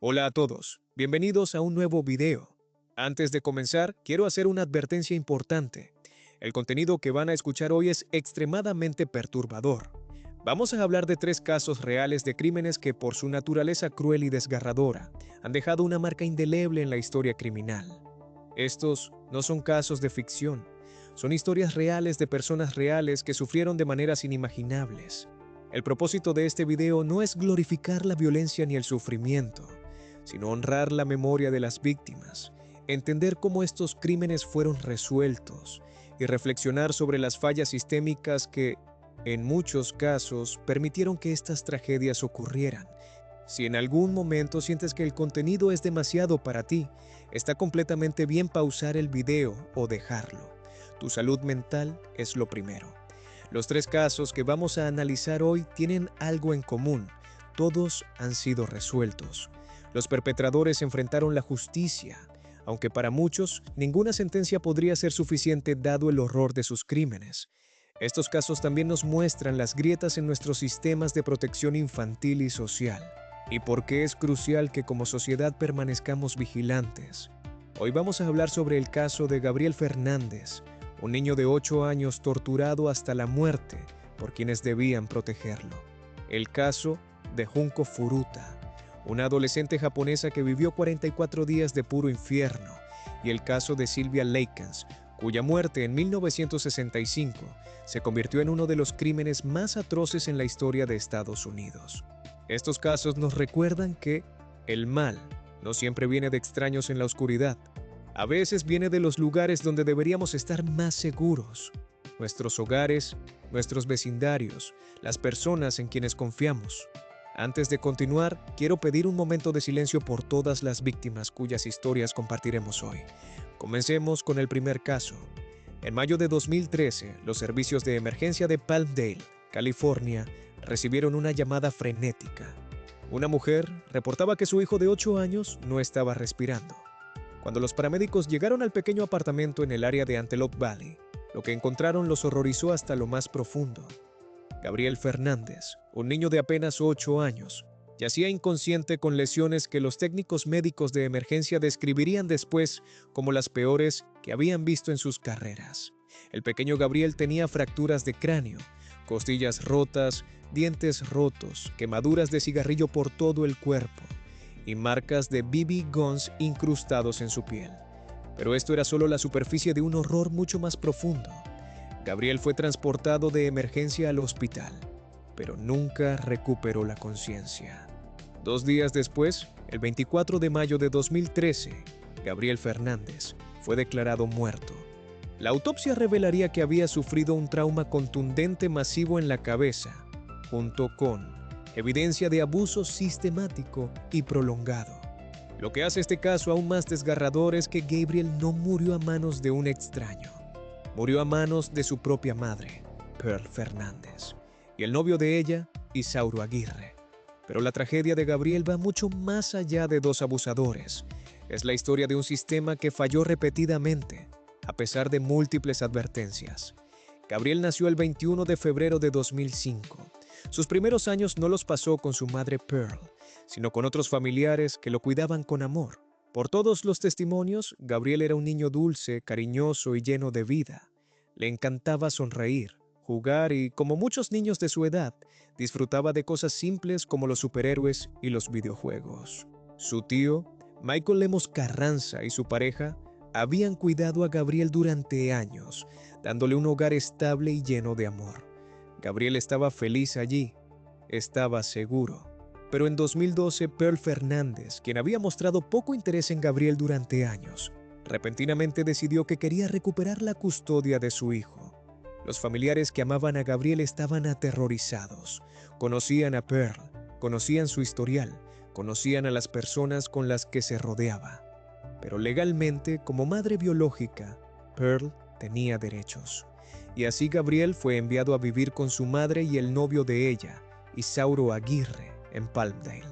Hola a todos, bienvenidos a un nuevo video. Antes de comenzar, quiero hacer una advertencia importante. El contenido que van a escuchar hoy es extremadamente perturbador. Vamos a hablar de 3 casos reales de crímenes que, por su naturaleza cruel y desgarradora, han dejado una marca indeleble en la historia criminal. Estos no son casos de ficción, son historias reales de personas reales que sufrieron de maneras inimaginables. El propósito de este video no es glorificar la violencia ni el sufrimiento, sino honrar la memoria de las víctimas, entender cómo estos crímenes fueron resueltos y reflexionar sobre las fallas sistémicas que, en muchos casos, permitieron que estas tragedias ocurrieran. Si en algún momento sientes que el contenido es demasiado para ti, está completamente bien pausar el video o dejarlo. Tu salud mental es lo primero. Los 3 casos que vamos a analizar hoy tienen algo en común. Todos han sido resueltos. Los perpetradores enfrentaron la justicia, aunque para muchos ninguna sentencia podría ser suficiente dado el horror de sus crímenes. Estos casos también nos muestran las grietas en nuestros sistemas de protección infantil y social, y por qué es crucial que como sociedad permanezcamos vigilantes. Hoy vamos a hablar sobre el caso de Gabriel Fernández, un niño de 8 años torturado hasta la muerte por quienes debían protegerlo. El caso de Junko Furuta, una adolescente japonesa que vivió 44 días de puro infierno, y el caso de Sylvia Lakens, cuya muerte en 1965 se convirtió en uno de los crímenes más atroces en la historia de Estados Unidos. Estos casos nos recuerdan que el mal no siempre viene de extraños en la oscuridad. A veces viene de los lugares donde deberíamos estar más seguros. Nuestros hogares, nuestros vecindarios, las personas en quienes confiamos. Antes de continuar, quiero pedir un momento de silencio por todas las víctimas cuyas historias compartiremos hoy. Comencemos con el primer caso. En mayo de 2013, los servicios de emergencia de Palmdale, California, recibieron una llamada frenética. Una mujer reportaba que su hijo de 8 años no estaba respirando. Cuando los paramédicos llegaron al pequeño apartamento en el área de Antelope Valley, lo que encontraron los horrorizó hasta lo más profundo. Gabriel Fernández, un niño de apenas 8 años, yacía inconsciente con lesiones que los técnicos médicos de emergencia describirían después como las peores que habían visto en sus carreras. El pequeño Gabriel tenía fracturas de cráneo, costillas rotas, dientes rotos, quemaduras de cigarrillo por todo el cuerpo y marcas de BB guns incrustados en su piel. Pero esto era solo la superficie de un horror mucho más profundo. Gabriel fue transportado de emergencia al hospital, pero nunca recuperó la conciencia. 2 días después, el 24 de mayo de 2013, Gabriel Fernández fue declarado muerto. La autopsia revelaría que había sufrido un trauma contundente masivo en la cabeza, junto con evidencia de abuso sistemático y prolongado. Lo que hace este caso aún más desgarrador es que Gabriel no murió a manos de un extraño. Murió a manos de su propia madre, Pearl Fernández, y el novio de ella, Isauro Aguirre. Pero la tragedia de Gabriel va mucho más allá de 2 abusadores. Es la historia de un sistema que falló repetidamente, a pesar de múltiples advertencias. Gabriel nació el 21 de febrero de 2005. Sus primeros años no los pasó con su madre Pearl, sino con otros familiares que lo cuidaban con amor. Por todos los testimonios, Gabriel era un niño dulce, cariñoso y lleno de vida. Le encantaba sonreír, jugar y, como muchos niños de su edad, disfrutaba de cosas simples como los superhéroes y los videojuegos. Su tío, Michael Lemos Carranza, y su pareja habían cuidado a Gabriel durante años, dándole un hogar estable y lleno de amor. Gabriel estaba feliz allí, estaba seguro. Pero en 2012, Pearl Fernández, quien había mostrado poco interés en Gabriel durante años, repentinamente decidió que quería recuperar la custodia de su hijo. Los familiares que amaban a Gabriel estaban aterrorizados. Conocían a Pearl, conocían su historial, conocían a las personas con las que se rodeaba. Pero legalmente, como madre biológica, Pearl tenía derechos. Y así Gabriel fue enviado a vivir con su madre y el novio de ella, Isauro Aguirre, en Palmdale.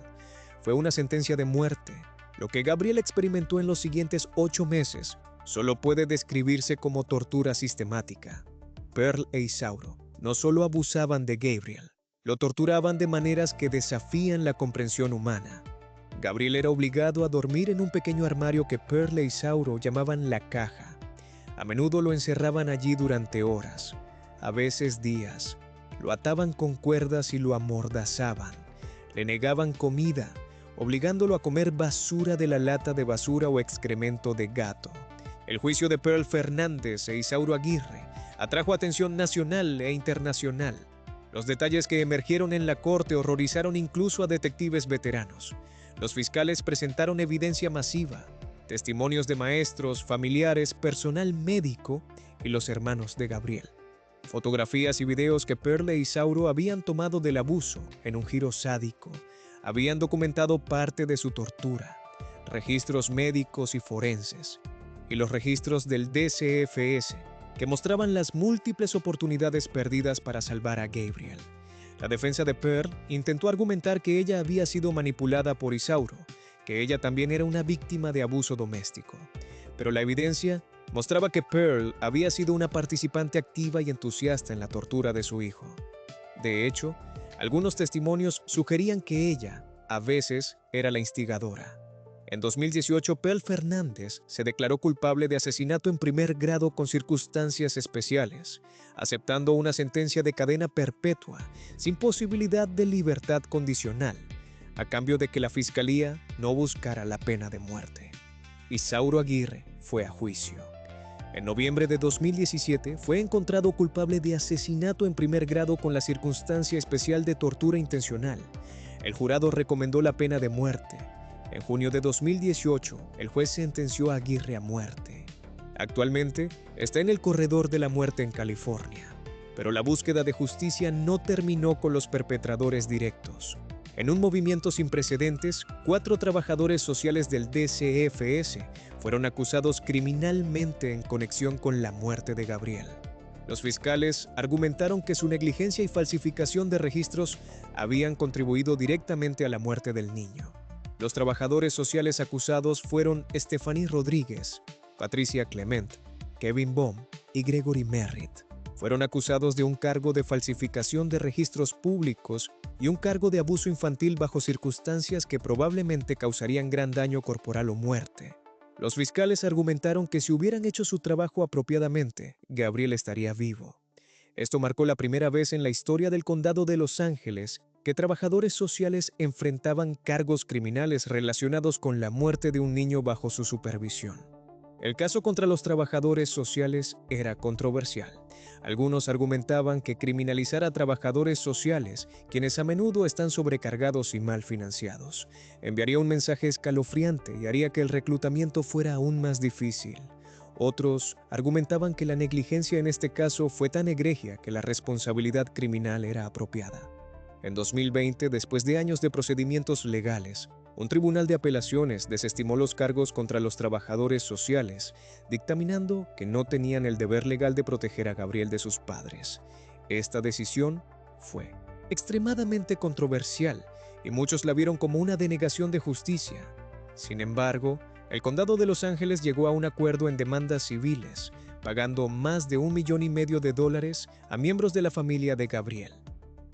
Fue una sentencia de muerte. Lo que Gabriel experimentó en los siguientes 8 meses solo puede describirse como tortura sistemática. Pearl e Isauro no solo abusaban de Gabriel, lo torturaban de maneras que desafían la comprensión humana. Gabriel era obligado a dormir en un pequeño armario que Pearl e Isauro llamaban la caja. A menudo lo encerraban allí durante horas, a veces días. Lo ataban con cuerdas y lo amordazaban. Le negaban comida, obligándolo a comer basura de la lata de basura o excremento de gato. El juicio de Pearl Fernández e Isauro Aguirre atrajo atención nacional e internacional. Los detalles que emergieron en la corte horrorizaron incluso a detectives veteranos. Los fiscales presentaron evidencia masiva, testimonios de maestros, familiares, personal médico y los hermanos de Gabriel. Fotografías y videos que Pearl e Isauro habían tomado del abuso en un giro sádico. Habían documentado parte de su tortura, registros médicos y forenses, y los registros del DCFS, que mostraban las múltiples oportunidades perdidas para salvar a Gabriel. La defensa de Pearl intentó argumentar que ella había sido manipulada por Isauro, que ella también era una víctima de abuso doméstico. Pero la evidencia mostraba que Pearl había sido una participante activa y entusiasta en la tortura de su hijo. De hecho, algunos testimonios sugerían que ella, a veces, era la instigadora. En 2018, Pearl Fernández se declaró culpable de asesinato en primer grado con circunstancias especiales, aceptando una sentencia de cadena perpetua, sin posibilidad de libertad condicional, a cambio de que la fiscalía no buscara la pena de muerte. Isauro Aguirre fue a juicio. En noviembre de 2017 fue encontrado culpable de asesinato en primer grado con la circunstancia especial de tortura intencional. El jurado recomendó la pena de muerte. En junio de 2018, el juez sentenció a Aguirre a muerte. Actualmente, está en el corredor de la muerte en California. Pero la búsqueda de justicia no terminó con los perpetradores directos. En un movimiento sin precedentes, 4 trabajadores sociales del DCFS fueron acusados criminalmente en conexión con la muerte de Gabriel. Los fiscales argumentaron que su negligencia y falsificación de registros habían contribuido directamente a la muerte del niño. Los trabajadores sociales acusados fueron Stephanie Rodríguez, Patricia Clement, Kevin Baum y Gregory Merritt. Fueron acusados de un cargo de falsificación de registros públicos y un cargo de abuso infantil bajo circunstancias que probablemente causarían gran daño corporal o muerte. Los fiscales argumentaron que si hubieran hecho su trabajo apropiadamente, Gabriel estaría vivo. Esto marcó la primera vez en la historia del condado de Los Ángeles que trabajadores sociales enfrentaban cargos criminales relacionados con la muerte de un niño bajo su supervisión. El caso contra los trabajadores sociales era controversial. Algunos argumentaban que criminalizar a trabajadores sociales, quienes a menudo están sobrecargados y mal financiados, enviaría un mensaje escalofriante y haría que el reclutamiento fuera aún más difícil. Otros argumentaban que la negligencia en este caso fue tan egregia que la responsabilidad criminal era apropiada. En 2020, después de años de procedimientos legales, un tribunal de apelaciones desestimó los cargos contra los trabajadores sociales, dictaminando que no tenían el deber legal de proteger a Gabriel de sus padres. Esta decisión fue extremadamente controversial y muchos la vieron como una denegación de justicia. Sin embargo, el condado de Los Ángeles llegó a un acuerdo en demandas civiles, pagando más de $1,5 millones a miembros de la familia de Gabriel.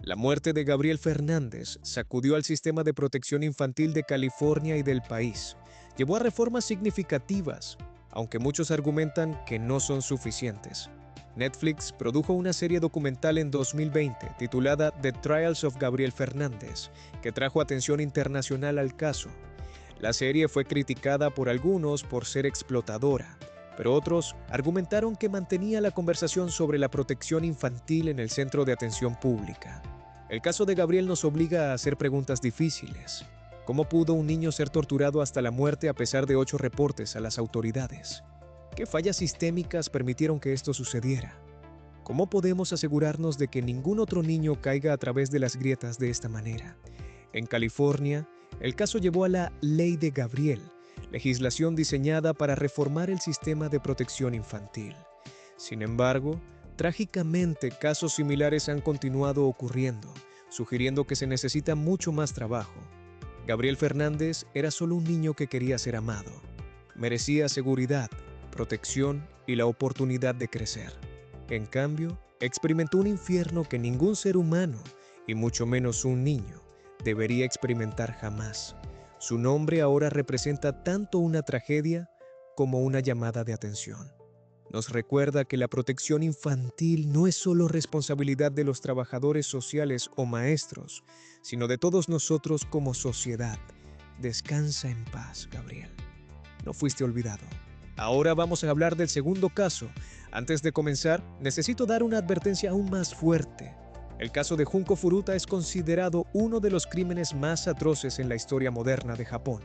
La muerte de Gabriel Fernández sacudió al sistema de protección infantil de California y del país. Llevó a reformas significativas, aunque muchos argumentan que no son suficientes. Netflix produjo una serie documental en 2020 titulada The Trials of Gabriel Fernández, que trajo atención internacional al caso. La serie fue criticada por algunos por ser explotadora, pero otros argumentaron que mantenía la conversación sobre la protección infantil en el centro de atención pública. El caso de Gabriel nos obliga a hacer preguntas difíciles. ¿Cómo pudo un niño ser torturado hasta la muerte a pesar de 8 reportes a las autoridades? ¿Qué fallas sistémicas permitieron que esto sucediera? ¿Cómo podemos asegurarnos de que ningún otro niño caiga a través de las grietas de esta manera? En California, el caso llevó a la Ley de Gabriel, legislación diseñada para reformar el sistema de protección infantil. Sin embargo, trágicamente casos similares han continuado ocurriendo, sugiriendo que se necesita mucho más trabajo. Gabriel Fernández era solo un niño que quería ser amado. Merecía seguridad, protección y la oportunidad de crecer. En cambio, experimentó un infierno que ningún ser humano, y mucho menos un niño, debería experimentar jamás. Su nombre ahora representa tanto una tragedia como una llamada de atención. Nos recuerda que la protección infantil no es solo responsabilidad de los trabajadores sociales o maestros, sino de todos nosotros como sociedad. Descansa en paz, Gabriel. No fuiste olvidado. Ahora vamos a hablar del segundo caso. Antes de comenzar, necesito dar una advertencia aún más fuerte. El caso de Junko Furuta es considerado uno de los crímenes más atroces en la historia moderna de Japón.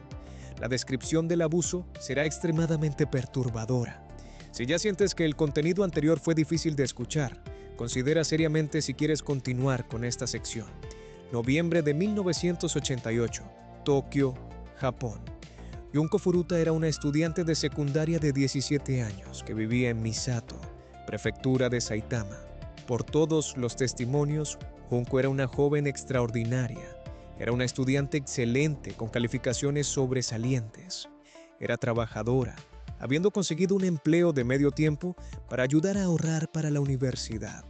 La descripción del abuso será extremadamente perturbadora. Si ya sientes que el contenido anterior fue difícil de escuchar, considera seriamente si quieres continuar con esta sección. Noviembre de 1988, Tokio, Japón. Junko Furuta era una estudiante de secundaria de 17 años que vivía en Misato, prefectura de Saitama. Por todos los testimonios, Junko era una joven extraordinaria. Era una estudiante excelente con calificaciones sobresalientes. Era trabajadora, habiendo conseguido un empleo de medio tiempo para ayudar a ahorrar para la universidad.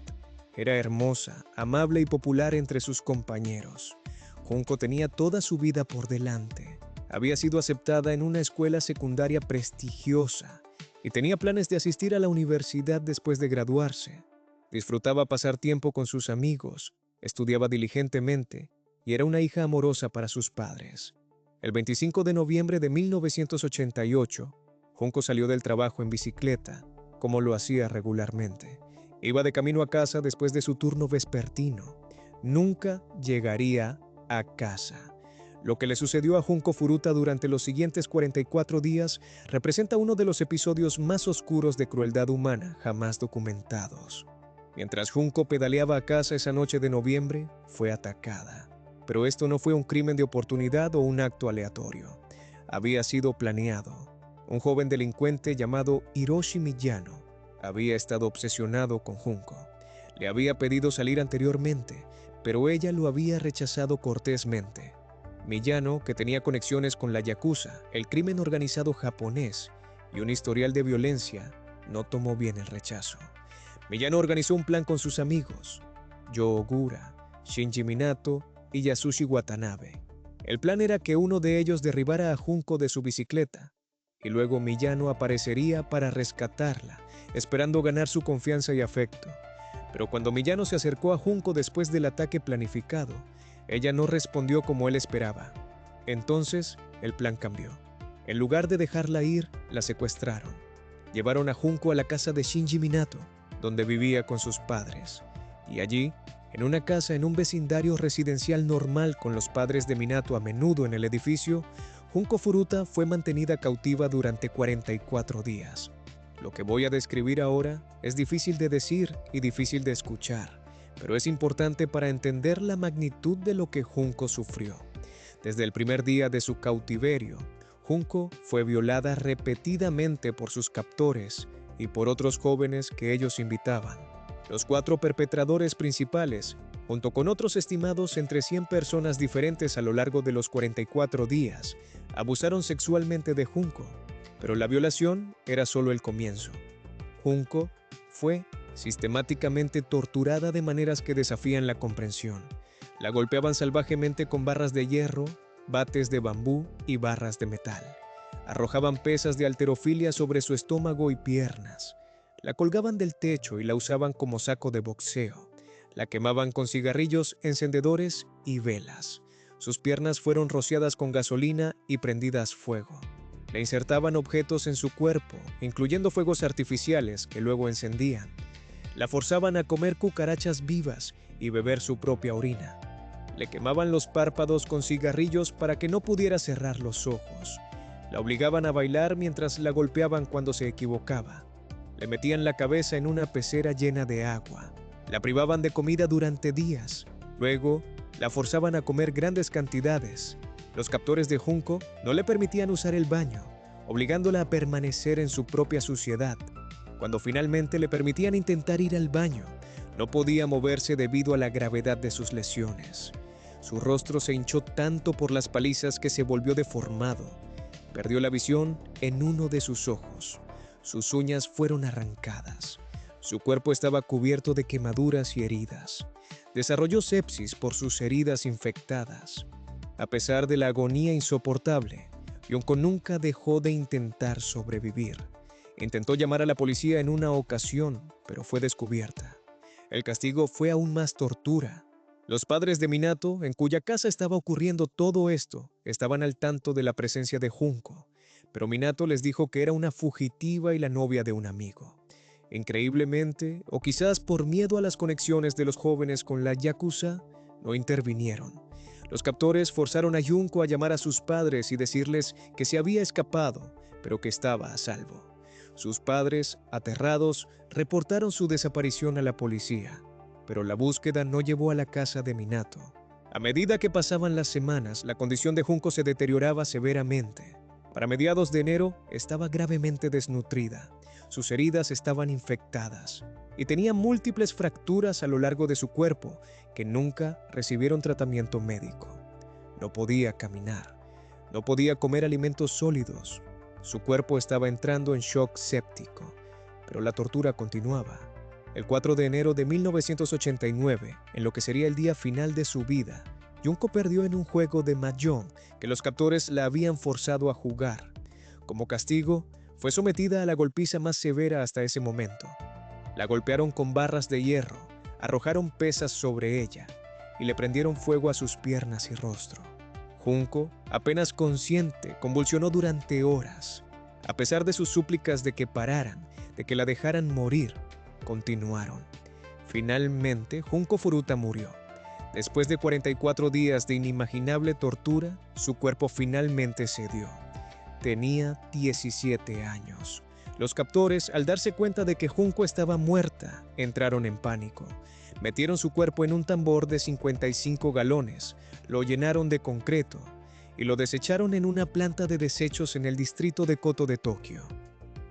Era hermosa, amable y popular entre sus compañeros. Junko tenía toda su vida por delante. Había sido aceptada en una escuela secundaria prestigiosa y tenía planes de asistir a la universidad después de graduarse. Disfrutaba pasar tiempo con sus amigos, estudiaba diligentemente y era una hija amorosa para sus padres. El 25 de noviembre de 1988, Junko salió del trabajo en bicicleta, como lo hacía regularmente. Iba de camino a casa después de su turno vespertino. Nunca llegaría a casa. Lo que le sucedió a Junko Furuta durante los siguientes 44 días representa uno de los episodios más oscuros de crueldad humana jamás documentados. Mientras Junko pedaleaba a casa esa noche de noviembre, fue atacada. Pero esto no fue un crimen de oportunidad o un acto aleatorio. Había sido planeado. Un joven delincuente llamado Hiroshi Miyano había estado obsesionado con Junko. Le había pedido salir anteriormente, pero ella lo había rechazado cortésmente. Miyano, que tenía conexiones con la Yakuza, el crimen organizado japonés y un historial de violencia, no tomó bien el rechazo. Miyano organizó un plan con sus amigos, Yo Ogura, Shinji Minato y Yasushi Watanabe. El plan era que uno de ellos derribara a Junko de su bicicleta, y luego Miyano aparecería para rescatarla, esperando ganar su confianza y afecto. Pero cuando Miyano se acercó a Junko después del ataque planificado, ella no respondió como él esperaba. Entonces, el plan cambió. En lugar de dejarla ir, la secuestraron. Llevaron a Junko a la casa de Shinji Minato, donde vivía con sus padres. Y allí, en una casa en un vecindario residencial normal con los padres de Minato a menudo en el edificio, Junko Furuta fue mantenida cautiva durante 44 días. Lo que voy a describir ahora es difícil de decir y difícil de escuchar, pero es importante para entender la magnitud de lo que Junko sufrió. Desde el primer día de su cautiverio, Junko fue violada repetidamente por sus captores y por otros jóvenes que ellos invitaban. Los 4 perpetradores principales, junto con otros estimados entre 100 personas diferentes a lo largo de los 44 días, abusaron sexualmente de Junko, pero la violación era solo el comienzo. Junko fue sistemáticamente torturada de maneras que desafían la comprensión. La golpeaban salvajemente con barras de hierro, bates de bambú y barras de metal. Arrojaban pesas de halterofilia sobre su estómago y piernas. La colgaban del techo y la usaban como saco de boxeo. La quemaban con cigarrillos, encendedores y velas. Sus piernas fueron rociadas con gasolina y prendidas fuego. Le insertaban objetos en su cuerpo, incluyendo fuegos artificiales que luego encendían. La forzaban a comer cucarachas vivas y beber su propia orina. Le quemaban los párpados con cigarrillos para que no pudiera cerrar los ojos. La obligaban a bailar mientras la golpeaban cuando se equivocaba. Le metían la cabeza en una pecera llena de agua. La privaban de comida durante días. Luego, la forzaban a comer grandes cantidades. Los captores de Junko no le permitían usar el baño, obligándola a permanecer en su propia suciedad. Cuando finalmente le permitían intentar ir al baño, no podía moverse debido a la gravedad de sus lesiones. Su rostro se hinchó tanto por las palizas que se volvió deformado. Perdió la visión en uno de sus ojos. Sus uñas fueron arrancadas. Su cuerpo estaba cubierto de quemaduras y heridas. Desarrolló sepsis por sus heridas infectadas. A pesar de la agonía insoportable, Yonko nunca dejó de intentar sobrevivir. Intentó llamar a la policía en una ocasión, pero fue descubierta. El castigo fue aún más tortura. Los padres de Minato, en cuya casa estaba ocurriendo todo esto, estaban al tanto de la presencia de Junko, pero Minato les dijo que era una fugitiva y la novia de un amigo. Increíblemente, o quizás por miedo a las conexiones de los jóvenes con la Yakuza, no intervinieron. Los captores forzaron a Junko a llamar a sus padres y decirles que se había escapado, pero que estaba a salvo. Sus padres, aterrados, reportaron su desaparición a la policía, pero la búsqueda no llevó a la casa de Minato. A medida que pasaban las semanas, la condición de Junko se deterioraba severamente. Para mediados de enero, estaba gravemente desnutrida. Sus heridas estaban infectadas y tenía múltiples fracturas a lo largo de su cuerpo que nunca recibieron tratamiento médico. No podía caminar, no podía comer alimentos sólidos. Su cuerpo estaba entrando en shock séptico, pero la tortura continuaba. El 4 de enero de 1989, en lo que sería el día final de su vida, Junko perdió en un juego de mahjong que los captores la habían forzado a jugar. Como castigo, fue sometida a la golpiza más severa hasta ese momento. La golpearon con barras de hierro, arrojaron pesas sobre ella y le prendieron fuego a sus piernas y rostro. Junko, apenas consciente, convulsionó durante horas. A pesar de sus súplicas de que pararan, de que la dejaran morir, continuaron. Finalmente, Junko Furuta murió. Después de 44 días de inimaginable tortura, su cuerpo finalmente cedió. Tenía 17 años. Los captores, al darse cuenta de que Junko estaba muerta, entraron en pánico. Metieron su cuerpo en un tambor de 55 galones, lo llenaron de concreto y lo desecharon en una planta de desechos en el distrito de Koto de Tokio.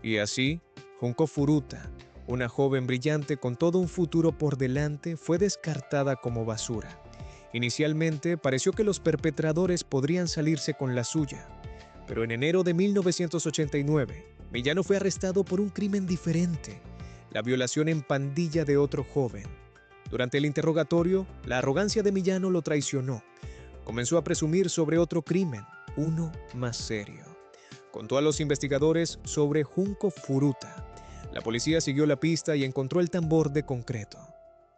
Y así, Junko Furuta, una joven brillante con todo un futuro por delante, fue descartada como basura. Inicialmente pareció que los perpetradores podrían salirse con la suya, pero en enero de 1989, Miyano fue arrestado por un crimen diferente, la violación en pandilla de otro joven. Durante el interrogatorio, la arrogancia de Miyano lo traicionó. Comenzó a presumir sobre otro crimen, uno más serio. Contó a los investigadores sobre Junko Furuta. La policía siguió la pista y encontró el tambor de concreto.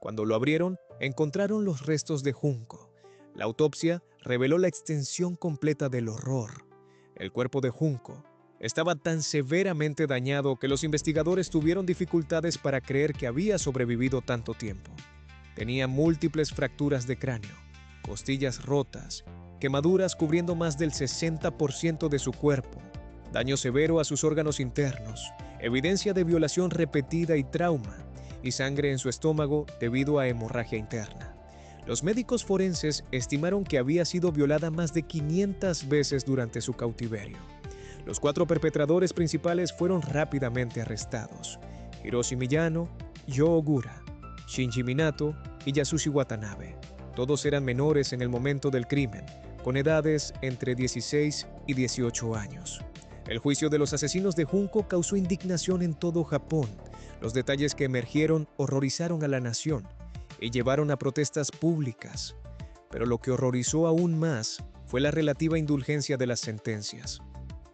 Cuando lo abrieron, encontraron los restos de Junko. La autopsia reveló la extensión completa del horror. El cuerpo de Junko estaba tan severamente dañado que los investigadores tuvieron dificultades para creer que había sobrevivido tanto tiempo. Tenía múltiples fracturas de cráneo, costillas rotas, quemaduras cubriendo más del 60% de su cuerpo, daño severo a sus órganos internos, evidencia de violación repetida y trauma, y sangre en su estómago debido a hemorragia interna. Los médicos forenses estimaron que había sido violada más de 500 veces durante su cautiverio. Los 4 perpetradores principales fueron rápidamente arrestados: Hiroshi Miyano, Yo Ogura, Shinji Minato y Yasushi Watanabe. Todos eran menores en el momento del crimen, con edades entre 16 y 18 años. El juicio de los asesinos de Junko causó indignación en todo Japón. Los detalles que emergieron horrorizaron a la nación y llevaron a protestas públicas. Pero lo que horrorizó aún más fue la relativa indulgencia de las sentencias.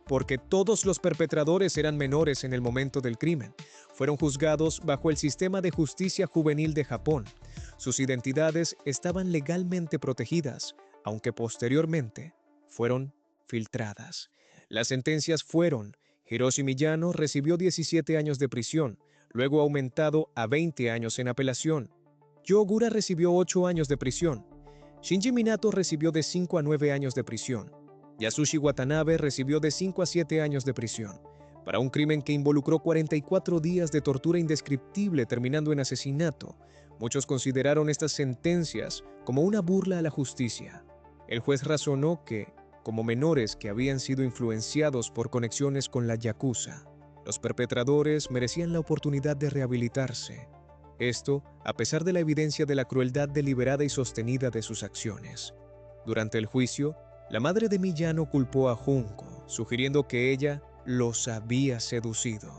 Porque todos los perpetradores eran menores en el momento del crimen, fueron juzgados bajo el sistema de justicia juvenil de Japón. Sus identidades estaban legalmente protegidas, aunque posteriormente fueron filtradas. Las sentencias fueron: Hiroshi Miyano recibió 17 años de prisión, luego aumentado a 20 años en apelación. Yo Ogura recibió 8 años de prisión. Shinji Minato recibió de 5 a 9 años de prisión. Yasushi Watanabe recibió de 5 a 7 años de prisión, para un crimen que involucró 44 días de tortura indescriptible terminando en asesinato. Muchos consideraron estas sentencias como una burla a la justicia. El juez razonó que, como menores que habían sido influenciados por conexiones con la Yakuza, los perpetradores merecían la oportunidad de rehabilitarse. Esto, a pesar de la evidencia de la crueldad deliberada y sostenida de sus acciones. Durante el juicio, la madre de Miyano culpó a Junko, sugiriendo que ella los había seducido.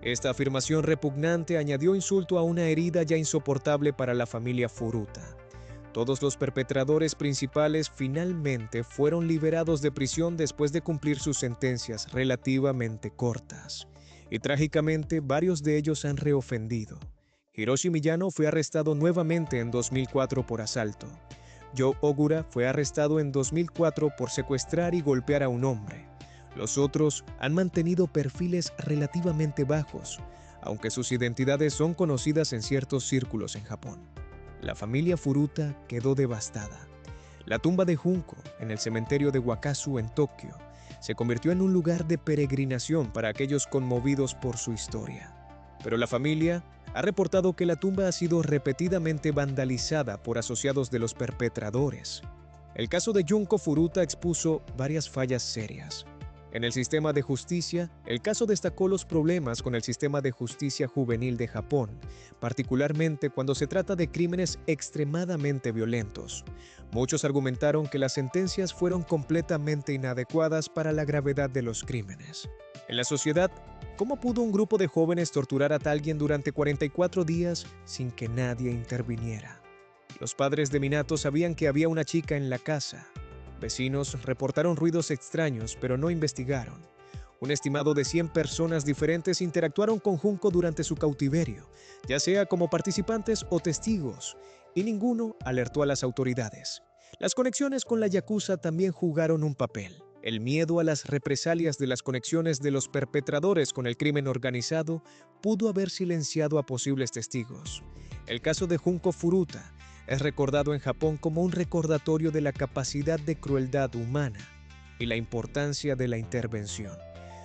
Esta afirmación repugnante añadió insulto a una herida ya insoportable para la familia Furuta. Todos los perpetradores principales finalmente fueron liberados de prisión después de cumplir sus sentencias relativamente cortas. Y trágicamente, varios de ellos han reofendido. Hiroshi Miyano fue arrestado nuevamente en 2004 por asalto. Joe Ogura fue arrestado en 2004 por secuestrar y golpear a un hombre. Los otros han mantenido perfiles relativamente bajos, aunque sus identidades son conocidas en ciertos círculos en Japón. La familia Furuta quedó devastada. La tumba de Junko, en el cementerio de Wakasu en Tokio, se convirtió en un lugar de peregrinación para aquellos conmovidos por su historia. Pero la familia ha reportado que la tumba ha sido repetidamente vandalizada por asociados de los perpetradores. El caso de Junko Furuta expuso varias fallas serias. En el sistema de justicia, el caso destacó los problemas con el sistema de justicia juvenil de Japón, particularmente cuando se trata de crímenes extremadamente violentos. Muchos argumentaron que las sentencias fueron completamente inadecuadas para la gravedad de los crímenes. En la sociedad, ¿cómo pudo un grupo de jóvenes torturar a alguien durante 44 días sin que nadie interviniera? Los padres de Minato sabían que había una chica en la casa. Vecinos reportaron ruidos extraños, pero no investigaron. Un estimado de 100 personas diferentes interactuaron con Junko durante su cautiverio, ya sea como participantes o testigos, y ninguno alertó a las autoridades. Las conexiones con la yakuza también jugaron un papel. El miedo a las represalias de las conexiones de los perpetradores con el crimen organizado pudo haber silenciado a posibles testigos. El caso de Junko Furuta es recordado en Japón como un recordatorio de la capacidad de crueldad humana y la importancia de la intervención.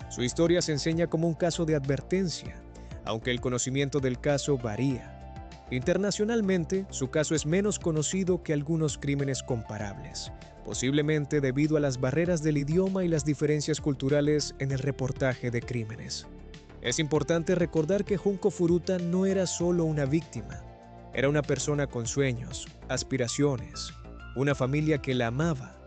Su historia se enseña como un caso de advertencia, aunque el conocimiento del caso varía. Internacionalmente, su caso es menos conocido que algunos crímenes comparables, posiblemente debido a las barreras del idioma y las diferencias culturales en el reportaje de crímenes. Es importante recordar que Junko Furuta no era solo una víctima. Era una persona con sueños, aspiraciones, una familia que la amaba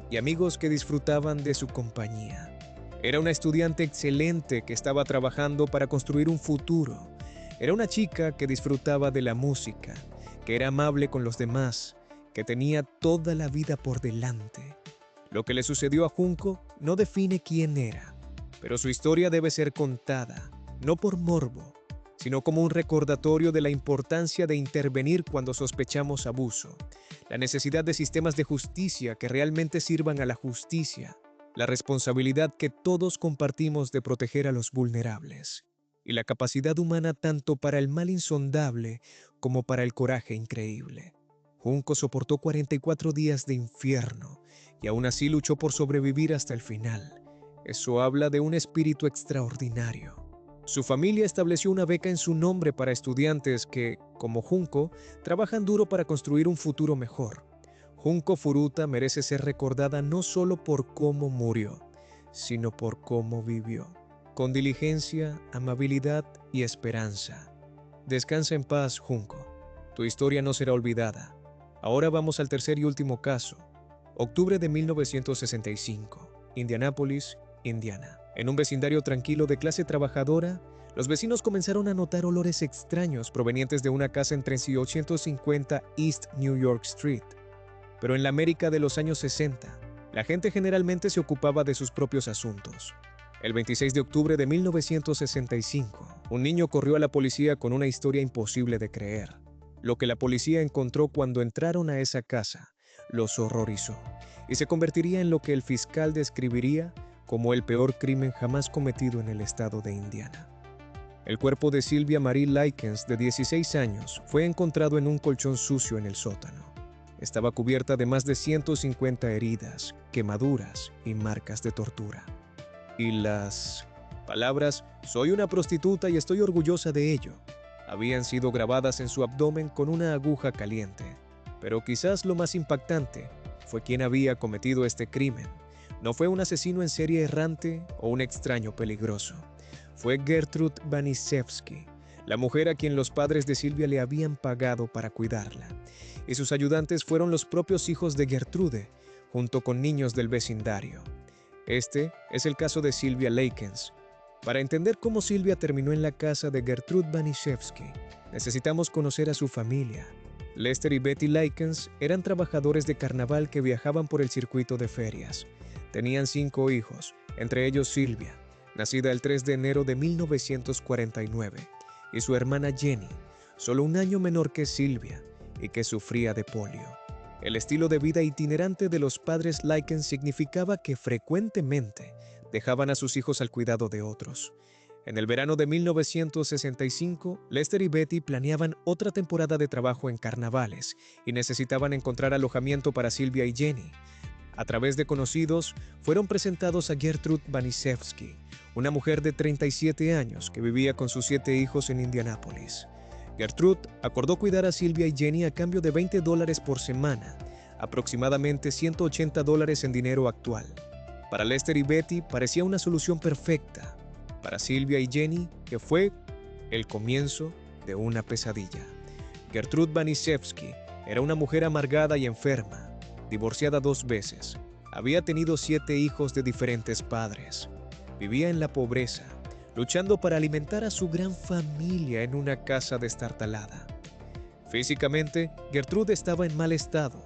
y amigos que disfrutaban de su compañía. Era una estudiante excelente que estaba trabajando para construir un futuro. Era una chica que disfrutaba de la música, que era amable con los demás, que tenía toda la vida por delante. Lo que le sucedió a Junko no define quién era, pero su historia debe ser contada, no por morbo, sino como un recordatorio de la importancia de intervenir cuando sospechamos abuso, la necesidad de sistemas de justicia que realmente sirvan a la justicia, la responsabilidad que todos compartimos de proteger a los vulnerables, y la capacidad humana tanto para el mal insondable como para el coraje increíble. Junko soportó 44 días de infierno y aún así luchó por sobrevivir hasta el final. Eso habla de un espíritu extraordinario. Su familia estableció una beca en su nombre para estudiantes que, como Junko, trabajan duro para construir un futuro mejor. Junko Furuta merece ser recordada no solo por cómo murió, sino por cómo vivió, con diligencia, amabilidad y esperanza. Descansa en paz, Junko. Tu historia no será olvidada. Ahora vamos al tercer y último caso. Octubre de 1965, Indianápolis, Indiana. En un vecindario tranquilo de clase trabajadora, los vecinos comenzaron a notar olores extraños provenientes de una casa en 3850 East New York Street. Pero en la América de los años 60, la gente generalmente se ocupaba de sus propios asuntos. El 26 de octubre de 1965, un niño corrió a la policía con una historia imposible de creer. Lo que la policía encontró cuando entraron a esa casa los horrorizó y se convertiría en lo que el fiscal describiría como el peor crimen jamás cometido en el estado de Indiana. El cuerpo de Sylvia Marie Likens, de 16 años, fue encontrado en un colchón sucio en el sótano. Estaba cubierta de más de 150 heridas, quemaduras y marcas de tortura. Y las palabras «soy una prostituta y estoy orgullosa de ello» habían sido grabadas en su abdomen con una aguja caliente. Pero quizás lo más impactante fue quién había cometido este crimen. No fue un asesino en serie errante o un extraño peligroso. Fue Gertrude Baniszewski, la mujer a quien los padres de Sylvia le habían pagado para cuidarla. Y sus ayudantes fueron los propios hijos de Gertrude, junto con niños del vecindario. Este es el caso de Sylvia Likens. Para entender cómo Sylvia terminó en la casa de Gertrude Baniszewski, necesitamos conocer a su familia, Lester y Betty Likens eran trabajadores de carnaval que viajaban por el circuito de ferias. Tenían 5 hijos, entre ellos Sylvia, nacida el 3 de enero de 1949, y su hermana Jenny, solo un año menor que Sylvia y que sufría de polio. El estilo de vida itinerante de los padres Likens significaba que frecuentemente dejaban a sus hijos al cuidado de otros. En el verano de 1965, Lester y Betty planeaban otra temporada de trabajo en carnavales y necesitaban encontrar alojamiento para Sylvia y Jenny. A través de conocidos, fueron presentados a Gertrude Banisewski, una mujer de 37 años que vivía con sus 7 hijos en Indianápolis. Gertrude acordó cuidar a Sylvia y Jenny a cambio de $20 por semana, aproximadamente $180 en dinero actual. Para Lester y Betty parecía una solución perfecta. Para Sylvia y Jenny, que fue el comienzo de una pesadilla. Gertrude Banisewski era una mujer amargada y enferma, divorciada 2 veces. Había tenido 7 hijos de diferentes padres. Vivía en la pobreza, luchando para alimentar a su gran familia en una casa destartalada. Físicamente, Gertrude estaba en mal estado.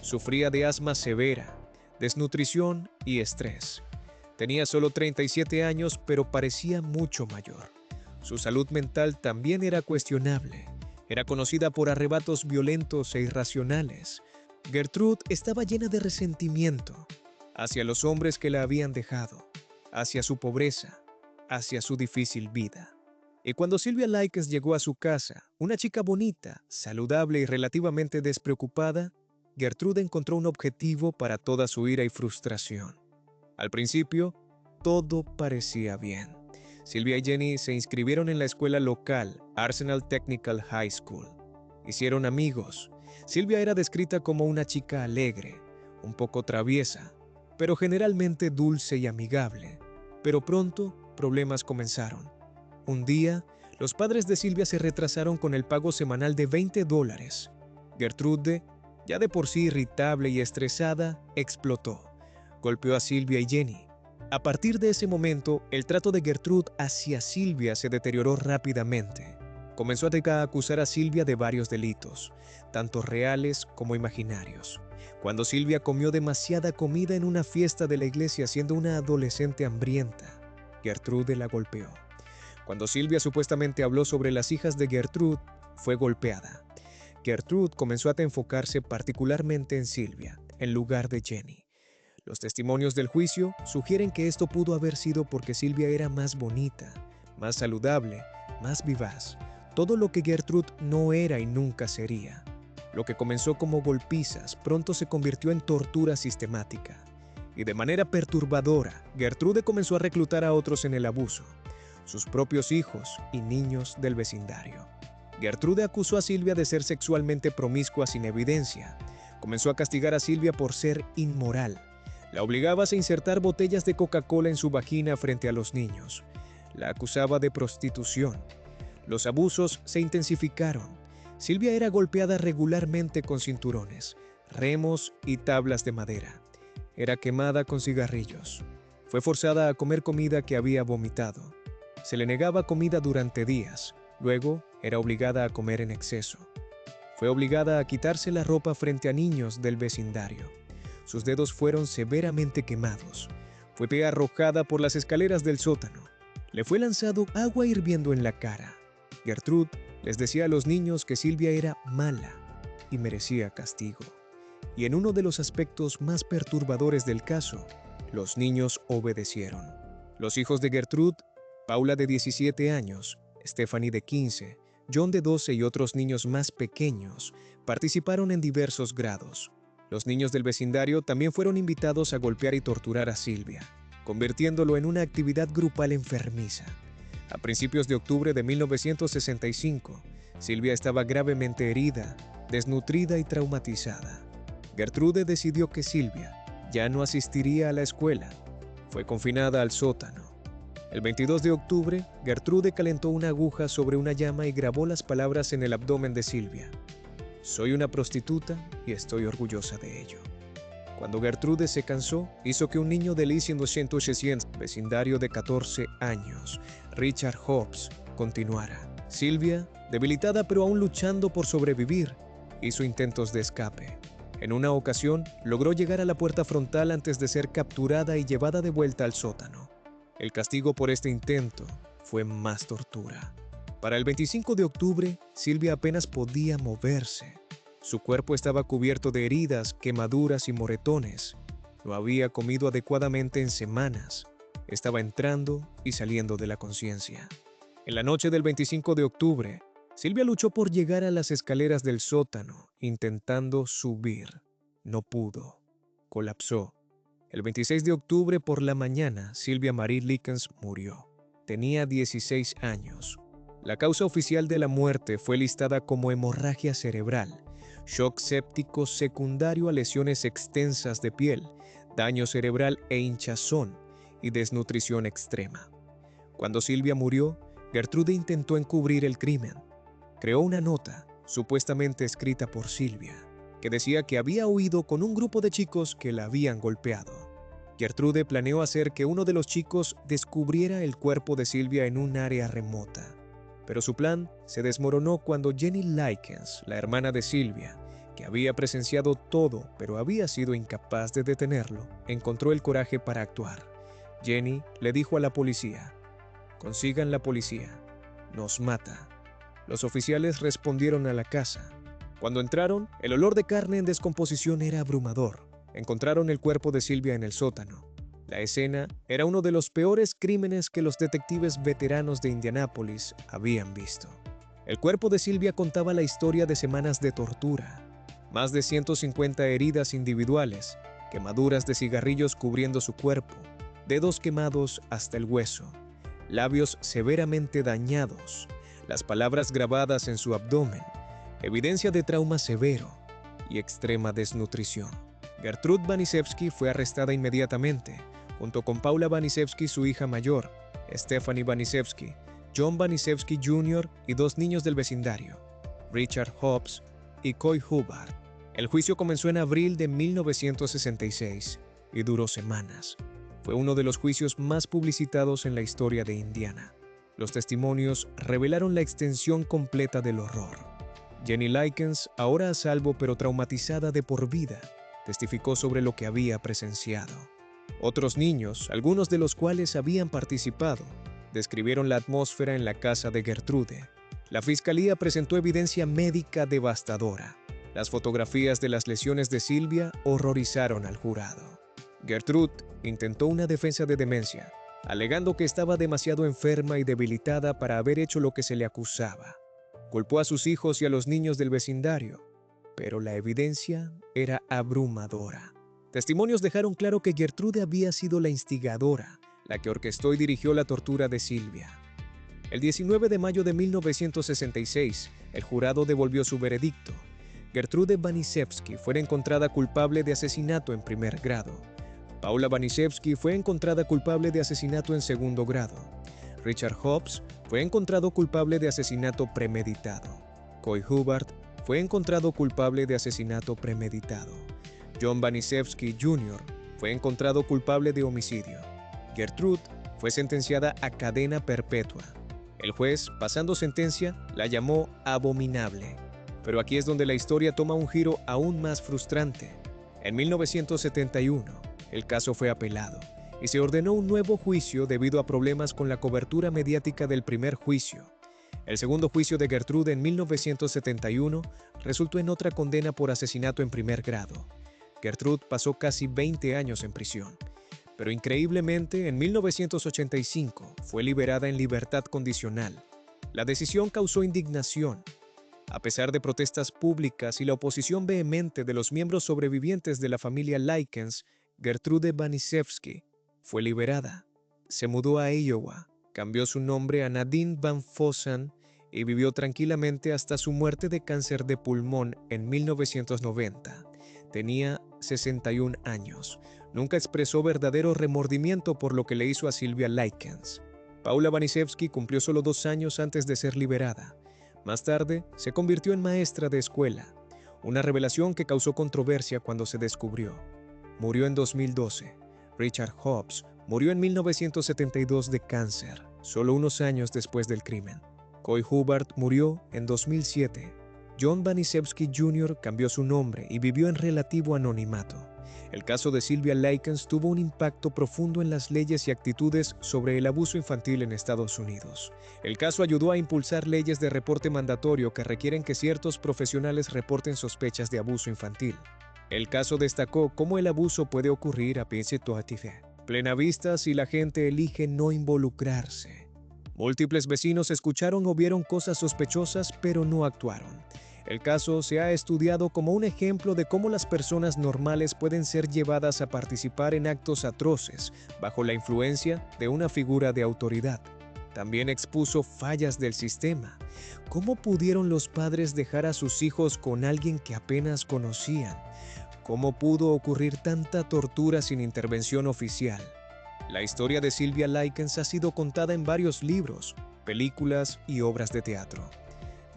Sufría de asma severa, desnutrición y estrés. Tenía solo 37 años, pero parecía mucho mayor. Su salud mental también era cuestionable. Era conocida por arrebatos violentos e irracionales. Gertrude estaba llena de resentimiento hacia los hombres que la habían dejado, hacia su pobreza, hacia su difícil vida. Y cuando Sylvia Likens llegó a su casa, una chica bonita, saludable y relativamente despreocupada, Gertrude encontró un objetivo para toda su ira y frustración. Al principio, todo parecía bien. Sylvia y Jenny se inscribieron en la escuela local, Arsenal Technical High School. Hicieron amigos. Sylvia era descrita como una chica alegre, un poco traviesa, pero generalmente dulce y amigable. Pero pronto, problemas comenzaron. Un día, los padres de Sylvia se retrasaron con el pago semanal de $20. Gertrude, ya de por sí irritable y estresada, explotó. Golpeó a Sylvia y Jenny. A partir de ese momento, el trato de Gertrude hacia Sylvia se deterioró rápidamente. Comenzó a acusar a Sylvia de varios delitos, tanto reales como imaginarios. Cuando Sylvia comió demasiada comida en una fiesta de la iglesia siendo una adolescente hambrienta, Gertrude la golpeó. Cuando Sylvia supuestamente habló sobre las hijas de Gertrude, fue golpeada. Gertrude comenzó a enfocarse particularmente en Sylvia, en lugar de Jenny. Los testimonios del juicio sugieren que esto pudo haber sido porque Sylvia era más bonita, más saludable, más vivaz, todo lo que Gertrude no era y nunca sería. Lo que comenzó como golpizas pronto se convirtió en tortura sistemática. Y de manera perturbadora, Gertrude comenzó a reclutar a otros en el abuso, sus propios hijos y niños del vecindario. Gertrude acusó a Sylvia de ser sexualmente promiscua sin evidencia. Comenzó a castigar a Sylvia por ser inmoral. La obligaba a insertar botellas de Coca-Cola en su vagina frente a los niños. La acusaba de prostitución. Los abusos se intensificaron. Sylvia era golpeada regularmente con cinturones, remos y tablas de madera. Era quemada con cigarrillos. Fue forzada a comer comida que había vomitado. Se le negaba comida durante días. Luego, era obligada a comer en exceso. Fue obligada a quitarse la ropa frente a niños del vecindario. Sus dedos fueron severamente quemados. Fue arrojada por las escaleras del sótano. Le fue lanzado agua hirviendo en la cara. Gertrude les decía a los niños que Sylvia era mala y merecía castigo. Y en uno de los aspectos más perturbadores del caso, los niños obedecieron. Los hijos de Gertrude, Paula de 17 años, Stephanie de 15, John de 12 y otros niños más pequeños, participaron en diversos grados. Los niños del vecindario también fueron invitados a golpear y torturar a Sylvia, convirtiéndolo en una actividad grupal enfermiza. A principios de octubre de 1965, Sylvia estaba gravemente herida, desnutrida y traumatizada. Gertrude decidió que Sylvia ya no asistiría a la escuela. Fue confinada al sótano. El 22 de octubre, Gertrude calentó una aguja sobre una llama y grabó las palabras en el abdomen de Sylvia. Soy una prostituta y estoy orgullosa de ello. Cuando Gertrude se cansó, hizo que un niño del East 200, vecindario de 14 años, Richard Hobbs, continuara. Sylvia, debilitada pero aún luchando por sobrevivir, hizo intentos de escape. En una ocasión, logró llegar a la puerta frontal antes de ser capturada y llevada de vuelta al sótano. El castigo por este intento fue más tortura. Para el 25 de octubre, Sylvia apenas podía moverse. Su cuerpo estaba cubierto de heridas, quemaduras y moretones. No había comido adecuadamente en semanas. Estaba entrando y saliendo de la conciencia. En la noche del 25 de octubre, Sylvia luchó por llegar a las escaleras del sótano, intentando subir. No pudo. Colapsó. El 26 de octubre por la mañana, Sylvia Marie Likens murió. Tenía 16 años. La causa oficial de la muerte fue listada como hemorragia cerebral, shock séptico secundario a lesiones extensas de piel, daño cerebral e hinchazón y desnutrición extrema. Cuando Sylvia murió, Gertrude intentó encubrir el crimen. Creó una nota, supuestamente escrita por Sylvia, que decía que había huido con un grupo de chicos que la habían golpeado. Gertrude planeó hacer que uno de los chicos descubriera el cuerpo de Sylvia en un área remota. Pero su plan se desmoronó cuando Jenny Likens, la hermana de Sylvia, que había presenciado todo pero había sido incapaz de detenerlo, encontró el coraje para actuar. Jenny le dijo a la policía: «Consigan la policía, nos mata». Los oficiales respondieron a la casa. Cuando entraron, el olor de carne en descomposición era abrumador. Encontraron el cuerpo de Sylvia en el sótano. La escena era uno de los peores crímenes que los detectives veteranos de Indianápolis habían visto. El cuerpo de Sylvia contaba la historia de semanas de tortura, más de 150 heridas individuales, quemaduras de cigarrillos cubriendo su cuerpo, dedos quemados hasta el hueso, labios severamente dañados, las palabras grabadas en su abdomen, evidencia de trauma severo y extrema desnutrición. Gertrude Baniszewski fue arrestada inmediatamente, junto con Paula Baniszewski, su hija mayor, Stephanie Baniszewski, John Baniszewski Jr. y dos niños del vecindario, Richard Hobbs y Coy Hubbard. El juicio comenzó en abril de 1966 y duró semanas. Fue uno de los juicios más publicitados en la historia de Indiana. Los testimonios revelaron la extensión completa del horror. Jenny Likens, ahora a salvo pero traumatizada de por vida, testificó sobre lo que había presenciado. Otros niños, algunos de los cuales habían participado, describieron la atmósfera en la casa de Gertrude. La fiscalía presentó evidencia médica devastadora. Las fotografías de las lesiones de Sylvia horrorizaron al jurado. Gertrude intentó una defensa de demencia, alegando que estaba demasiado enferma y debilitada para haber hecho lo que se le acusaba. Culpó a sus hijos y a los niños del vecindario, pero la evidencia era abrumadora. Testimonios dejaron claro que Gertrude había sido la instigadora, la que orquestó y dirigió la tortura de Sylvia. El 19 de mayo de 1966, el jurado devolvió su veredicto. Gertrude Baniszewski fue encontrada culpable de asesinato en primer grado. Paula Baniszewski fue encontrada culpable de asesinato en segundo grado. Richard Hobbs fue encontrado culpable de asesinato premeditado. Coy Hubbard fue encontrado culpable de asesinato premeditado. John Baniszewski Jr. fue encontrado culpable de homicidio. Gertrude fue sentenciada a cadena perpetua. El juez, pasando sentencia, la llamó abominable. Pero aquí es donde la historia toma un giro aún más frustrante. En 1971, el caso fue apelado y se ordenó un nuevo juicio debido a problemas con la cobertura mediática del primer juicio. El segundo juicio de Gertrude en 1971 resultó en otra condena por asesinato en primer grado. Gertrude pasó casi 20 años en prisión, pero increíblemente en 1985 fue liberada en libertad condicional. La decisión causó indignación. A pesar de protestas públicas y la oposición vehemente de los miembros sobrevivientes de la familia Likens, Gertrude Baniszewski fue liberada. Se mudó a Iowa, cambió su nombre a Nadine Van Fossen y vivió tranquilamente hasta su muerte de cáncer de pulmón en 1990. Tenía 61 años. Nunca expresó verdadero remordimiento por lo que le hizo a Sylvia Likens. Paula Baniszewski cumplió solo 2 años antes de ser liberada. Más tarde, se convirtió en maestra de escuela, una revelación que causó controversia cuando se descubrió. Murió en 2012. Richard Hobbs murió en 1972 de cáncer, solo unos años después del crimen. Coy Hubbard murió en 2007. John Banisewski Jr. cambió su nombre y vivió en relativo anonimato. El caso de Sylvia Likens tuvo un impacto profundo en las leyes y actitudes sobre el abuso infantil en Estados Unidos. El caso ayudó a impulsar leyes de reporte mandatorio que requieren que ciertos profesionales reporten sospechas de abuso infantil. El caso destacó cómo el abuso puede ocurrir a plena vista si la gente elige no involucrarse. Múltiples vecinos escucharon o vieron cosas sospechosas, pero no actuaron. El caso se ha estudiado como un ejemplo de cómo las personas normales pueden ser llevadas a participar en actos atroces bajo la influencia de una figura de autoridad. También expuso fallas del sistema. ¿Cómo pudieron los padres dejar a sus hijos con alguien que apenas conocían? ¿Cómo pudo ocurrir tanta tortura sin intervención oficial? La historia de Sylvia Likens ha sido contada en varios libros, películas y obras de teatro.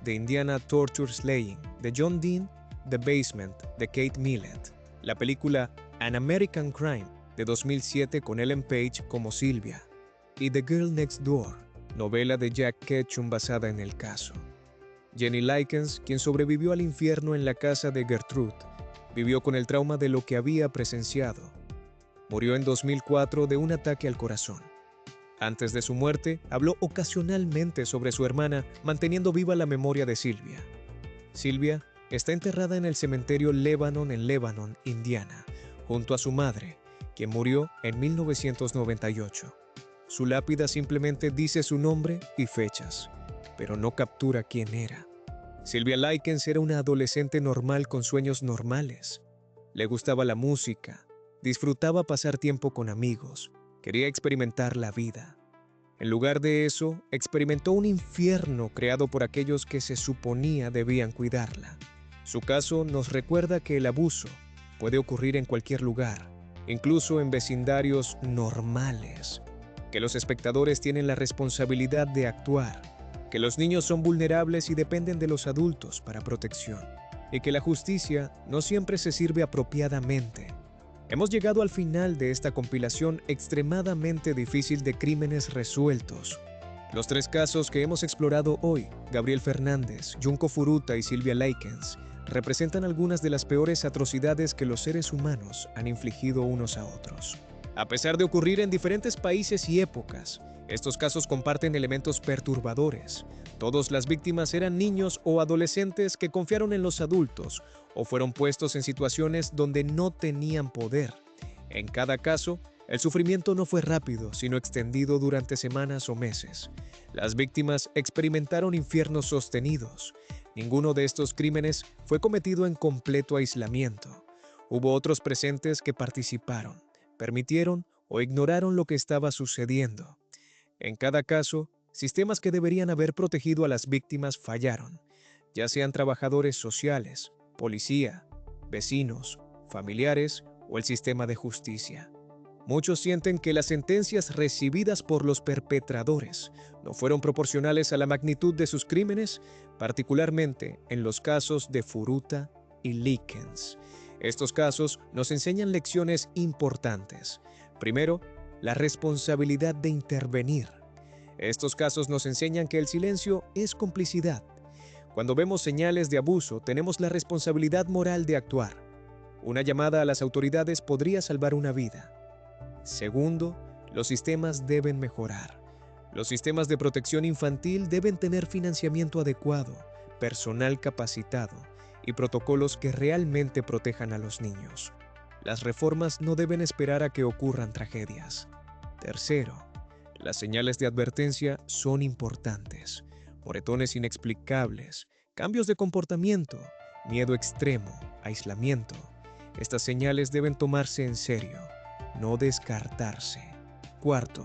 The Indiana Torture Slaying, de John Dean; The Basement, de Kate Millett; la película An American Crime, de 2007 con Ellen Page como Sylvia; y The Girl Next Door, novela de Jack Ketchum basada en el caso. Jenny Likens, quien sobrevivió al infierno en la casa de Gertrude, vivió con el trauma de lo que había presenciado. Murió en 2004 de un ataque al corazón. Antes de su muerte, habló ocasionalmente sobre su hermana, manteniendo viva la memoria de Sylvia. Sylvia está enterrada en el cementerio Lebanon en Lebanon, Indiana, junto a su madre, quien murió en 1998. Su lápida simplemente dice su nombre y fechas, pero no captura quién era. Sylvia Likens era una adolescente normal con sueños normales. Le gustaba la música, disfrutaba pasar tiempo con amigos, quería experimentar la vida. En lugar de eso, experimentó un infierno creado por aquellos que se suponía debían cuidarla. Su caso nos recuerda que el abuso puede ocurrir en cualquier lugar, incluso en vecindarios normales, que los espectadores tienen la responsabilidad de actuar, que los niños son vulnerables y dependen de los adultos para protección, y que la justicia no siempre se sirve apropiadamente. Hemos llegado al final de esta compilación extremadamente difícil de crímenes resueltos. Los tres casos que hemos explorado hoy, Gabriel Fernández, Junko Furuta y Sylvia Likens, representan algunas de las peores atrocidades que los seres humanos han infligido unos a otros. A pesar de ocurrir en diferentes países y épocas, estos casos comparten elementos perturbadores. Todas las víctimas eran niños o adolescentes que confiaron en los adultos o fueron puestos en situaciones donde no tenían poder. En cada caso, el sufrimiento no fue rápido, sino extendido durante semanas o meses. Las víctimas experimentaron infiernos sostenidos. Ninguno de estos crímenes fue cometido en completo aislamiento. Hubo otros presentes que participaron, permitieron o ignoraron lo que estaba sucediendo. En cada caso, sistemas que deberían haber protegido a las víctimas fallaron, ya sean trabajadores sociales, policía, vecinos, familiares o el sistema de justicia. Muchos sienten que las sentencias recibidas por los perpetradores no fueron proporcionales a la magnitud de sus crímenes, particularmente en los casos de Furuta y Likens. Estos casos nos enseñan lecciones importantes. Primero, la responsabilidad de intervenir. Estos casos nos enseñan que el silencio es complicidad. Cuando vemos señales de abuso, tenemos la responsabilidad moral de actuar. Una llamada a las autoridades podría salvar una vida. Segundo, los sistemas deben mejorar. Los sistemas de protección infantil deben tener financiamiento adecuado, personal capacitado y protocolos que realmente protejan a los niños. Las reformas no deben esperar a que ocurran tragedias. Tercero, las señales de advertencia son importantes. Moretones inexplicables, cambios de comportamiento, miedo extremo, aislamiento. Estas señales deben tomarse en serio, no descartarse. Cuarto,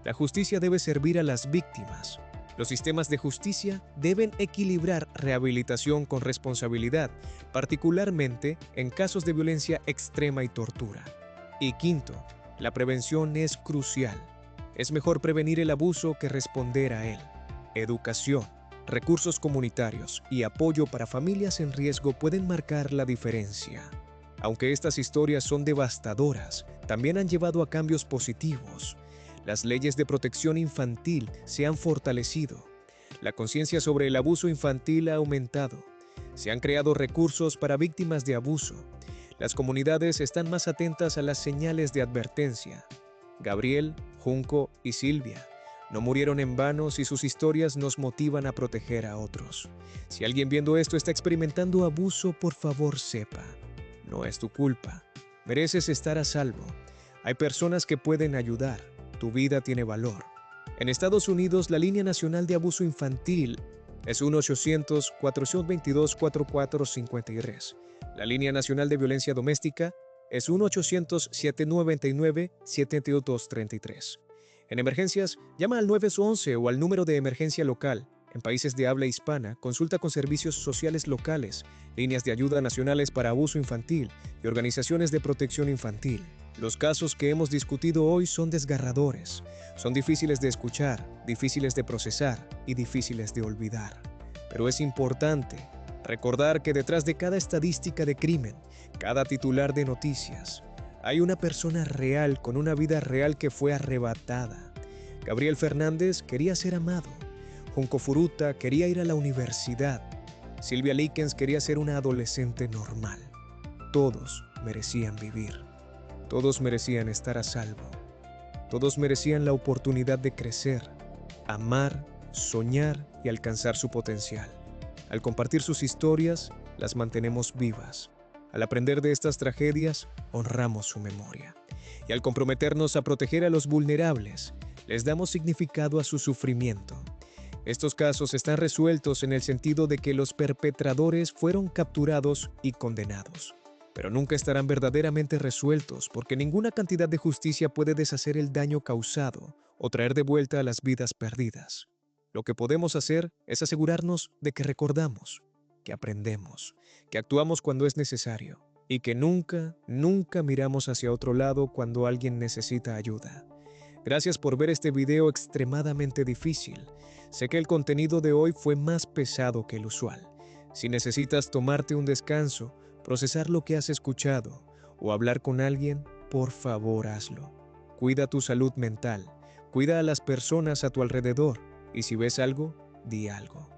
la justicia debe servir a las víctimas. Los sistemas de justicia deben equilibrar rehabilitación con responsabilidad, particularmente en casos de violencia extrema y tortura. Y quinto, la prevención es crucial. Es mejor prevenir el abuso que responder a él. Educación, recursos comunitarios y apoyo para familias en riesgo pueden marcar la diferencia. Aunque estas historias son devastadoras, también han llevado a cambios positivos. Las leyes de protección infantil se han fortalecido. La conciencia sobre el abuso infantil ha aumentado. Se han creado recursos para víctimas de abuso. Las comunidades están más atentas a las señales de advertencia. Gabriel, Junco y Silvia no murieron en vano si sus historias nos motivan a proteger a otros. Si alguien viendo esto está experimentando abuso, por favor sepa, no es tu culpa. Mereces estar a salvo. Hay personas que pueden ayudar. Tu vida tiene valor. En Estados Unidos, la Línea Nacional de Abuso Infantil es 1-800-422-4453. La Línea Nacional de Violencia Doméstica es 1-800-799-7233. En emergencias, llama al 911 o al número de emergencia local. En países de habla hispana, consulta con servicios sociales locales, líneas de ayuda nacionales para abuso infantil y organizaciones de protección infantil. Los casos que hemos discutido hoy son desgarradores. Son difíciles de escuchar, difíciles de procesar y difíciles de olvidar. Pero es importante recordar que detrás de cada estadística de crimen, cada titular de noticias, hay una persona real con una vida real que fue arrebatada. Gabriel Fernández quería ser amado. Junco Furuta quería ir a la universidad. Silvia Likens quería ser una adolescente normal. Todos merecían vivir. Todos merecían estar a salvo. Todos merecían la oportunidad de crecer, amar, soñar y alcanzar su potencial. Al compartir sus historias, las mantenemos vivas. Al aprender de estas tragedias, honramos su memoria. Y al comprometernos a proteger a los vulnerables, les damos significado a su sufrimiento. Estos casos están resueltos en el sentido de que los perpetradores fueron capturados y condenados. Pero nunca estarán verdaderamente resueltos porque ninguna cantidad de justicia puede deshacer el daño causado o traer de vuelta a las vidas perdidas. Lo que podemos hacer es asegurarnos de que recordamos, que aprendemos, que actuamos cuando es necesario y que nunca miramos hacia otro lado cuando alguien necesita ayuda. Gracias por ver este video extremadamente difícil. Sé que el contenido de hoy fue más pesado que el usual. Si necesitas tomarte un descanso, procesar lo que has escuchado o hablar con alguien, por favor hazlo. Cuida tu salud mental, cuida a las personas a tu alrededor y si ves algo, di algo.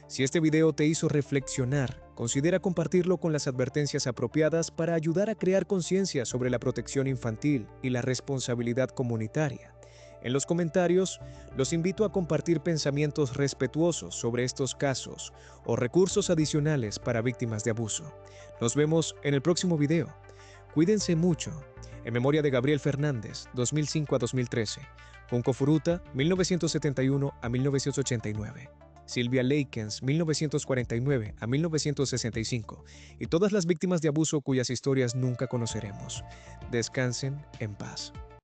Si este video te hizo reflexionar, considera compartirlo con las advertencias apropiadas para ayudar a crear conciencia sobre la protección infantil y la responsabilidad comunitaria. En los comentarios, los invito a compartir pensamientos respetuosos sobre estos casos o recursos adicionales para víctimas de abuso. Nos vemos en el próximo video. Cuídense mucho. En memoria de Gabriel Fernández, 2005 a 2013. Junco Furuta, 1971 a 1989. Silvia Likens, 1949 a 1965. Y todas las víctimas de abuso cuyas historias nunca conoceremos. Descansen en paz.